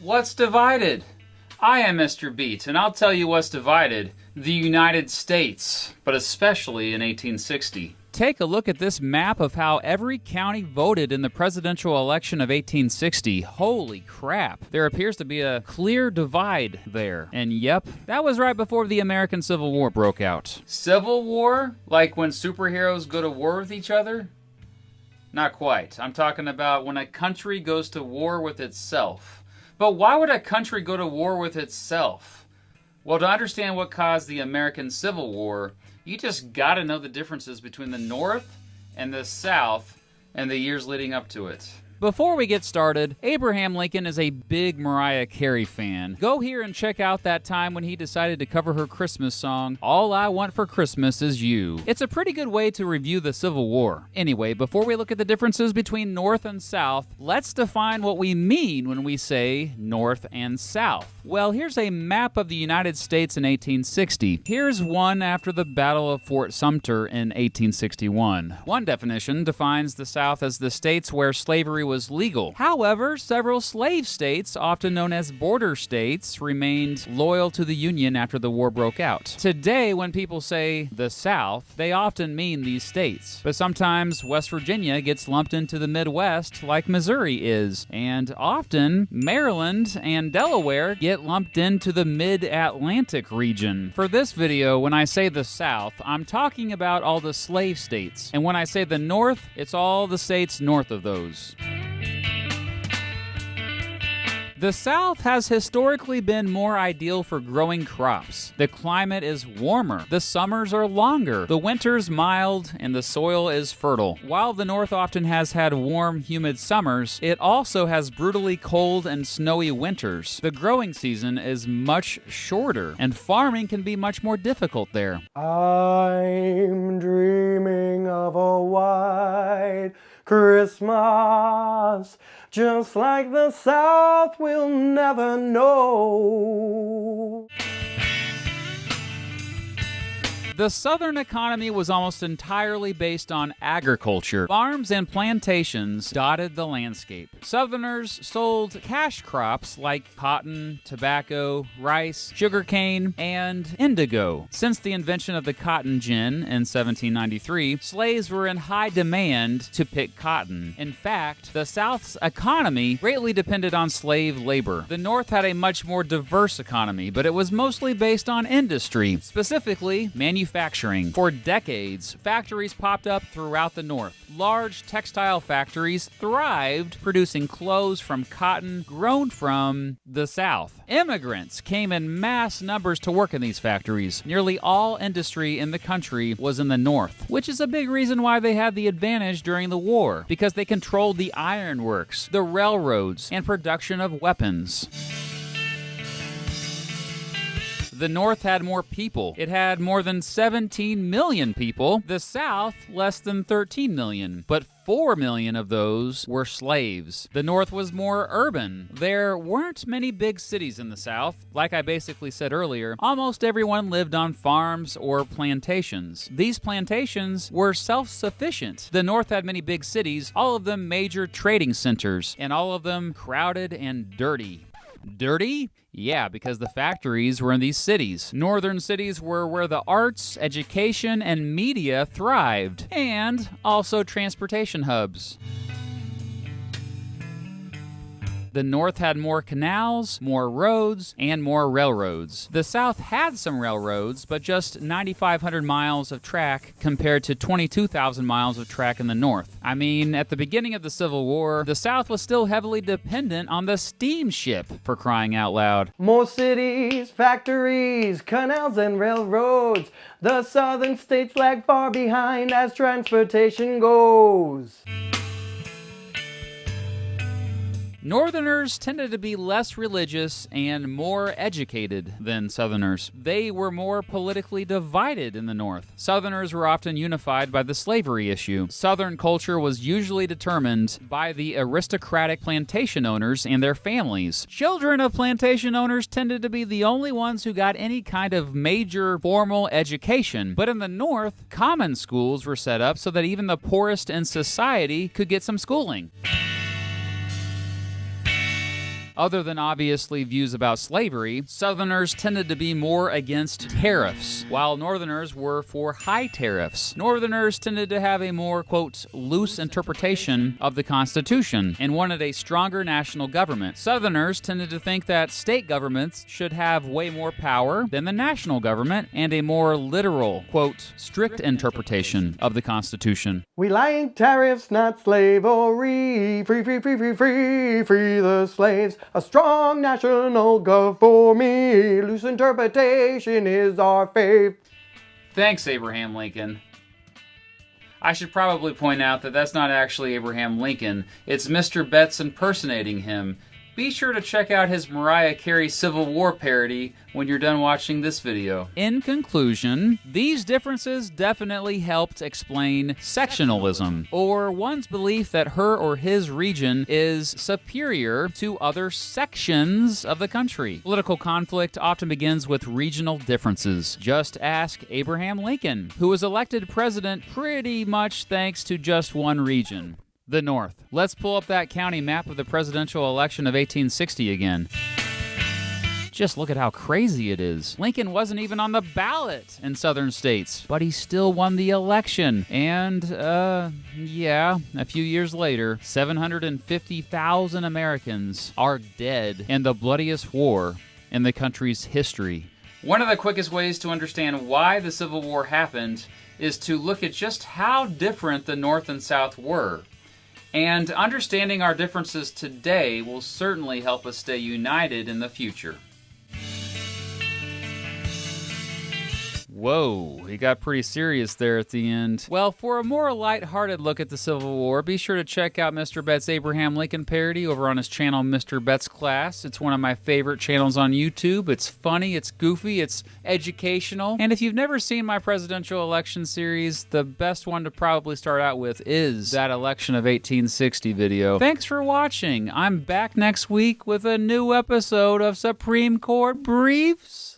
What's divided? I am Mr. Beat, and I'll tell you what's divided. The United States, but especially in 1860. Take a look at this map of how every county voted in the presidential election of 1860. Holy crap. There appears to be a clear divide there. And yep, that was right before the American Civil War broke out. Civil War? Like when superheroes go to war with each other? Not quite. I'm talking about when a country goes to war with itself. But why would a country go to war with itself? Well, to understand what caused the American Civil War, you just gotta know the differences between the North and the South and the years leading up to it. Before we get started, Abraham Lincoln is a big Mariah Carey fan. Go here and check out that time when he decided to cover her Christmas song, All I Want for Christmas Is You. It's a pretty good way to review the Civil War. Anyway, before we look at the differences between North and South, let's define what we mean when we say North and South. Well, here's a map of the United States in 1860. Here's one after the Battle of Fort Sumter in 1861. One definition defines the South as the states where slavery was legal. However, several slave states, often known as border states, remained loyal to the Union after the war broke out. Today, when people say the South, they often mean these states. But sometimes West Virginia gets lumped into the Midwest like Missouri is. And often, Maryland and Delaware get lumped into the Mid-Atlantic region. For this video, when I say the South, I'm talking about all the slave states. And when I say the North, it's all the states north of those. The South has historically been more ideal for growing crops. The climate is warmer, the summers are longer, the winters mild, and the soil is fertile. While the North often has had warm, humid summers, it also has brutally cold and snowy winters. The growing season is much shorter, and farming can be much more difficult there. I'm dreaming of a white Christmas, just like the South will never know. The Southern economy was almost entirely based on agriculture. Farms and plantations dotted the landscape. Southerners sold cash crops like cotton, tobacco, rice, sugarcane, and indigo. Since the invention of the cotton gin in 1793, slaves were in high demand to pick cotton. In fact, the South's economy greatly depended on slave labor. The North had a much more diverse economy, but it was mostly based on industry, specifically manufacturing. For decades, factories popped up throughout the North. Large textile factories thrived, producing clothes from cotton grown from the South. Immigrants came in mass numbers to work in these factories. Nearly all industry in the country was in the North, which is a big reason why they had the advantage during the war, because they controlled the ironworks, the railroads, and production of weapons. The North had more people. It had more than 17 million people. The South, less than 13 million. But 4 million of those were slaves. The North was more urban. There weren't many big cities in the South. Like I basically said earlier, almost everyone lived on farms or plantations. These plantations were self-sufficient. The North had many big cities, all of them major trading centers, and all of them crowded and dirty. Dirty? Yeah, because the factories were in these cities. Northern cities were where the arts, education, and media thrived, and also transportation hubs. The North had more canals, more roads, and more railroads. The South had some railroads, but just 9,500 miles of track compared to 22,000 miles of track in the North. I mean, at the beginning of the Civil War, the South was still heavily dependent on the steamship, for crying out loud. More cities, factories, canals, and railroads. The southern states lag far behind as transportation goes. Northerners tended to be less religious and more educated than Southerners. They were more politically divided in the North. Southerners were often unified by the slavery issue. Southern culture was usually determined by the aristocratic plantation owners and their families. Children of plantation owners tended to be the only ones who got any kind of major formal education. But in the North, common schools were set up so that even the poorest in society could get some schooling. Other than obviously views about slavery, Southerners tended to be more against tariffs, while Northerners were for high tariffs. Northerners tended to have a more, quote, loose interpretation of the Constitution and wanted a stronger national government. Southerners tended to think that state governments should have way more power than the national government and a more literal, quote, strict interpretation of the Constitution. We like tariffs, not slavery. Free, free, free, free, free, free the slaves. A strong national gov for me. Loose interpretation is our fave. Thanks, Abraham Lincoln. I should probably point out that that's not actually Abraham Lincoln. It's Mr. Betts impersonating him. Be sure to check out his Mariah Carey Civil War parody when you're done watching this video. In conclusion, these differences definitely helped explain sectionalism, or one's belief that her or his region is superior to other sections of the country. Political conflict often begins with regional differences. Just ask Abraham Lincoln, who was elected president pretty much thanks to just one region. The North. Let's pull up that county map of the presidential election of 1860 again. Just look at how crazy it is. Lincoln wasn't even on the ballot in southern states, but he still won the election. And, yeah, a few years later, 750,000 Americans are dead in the bloodiest war in the country's history. One of the quickest ways to understand why the Civil War happened is to look at just how different the North and South were. And understanding our differences today will certainly help us stay united in the future. Whoa, he got pretty serious there at the end. Well, for a more lighthearted look at the Civil War, be sure to check out Mr. Betts' Abraham Lincoln parody over on his channel, Mr. Betts Class. It's one of my favorite channels on YouTube. It's funny, it's goofy, it's educational. And if you've never seen my presidential election series, the best one to probably start out with is that election of 1860 video. Thanks for watching. I'm back next week with a new episode of Supreme Court Briefs.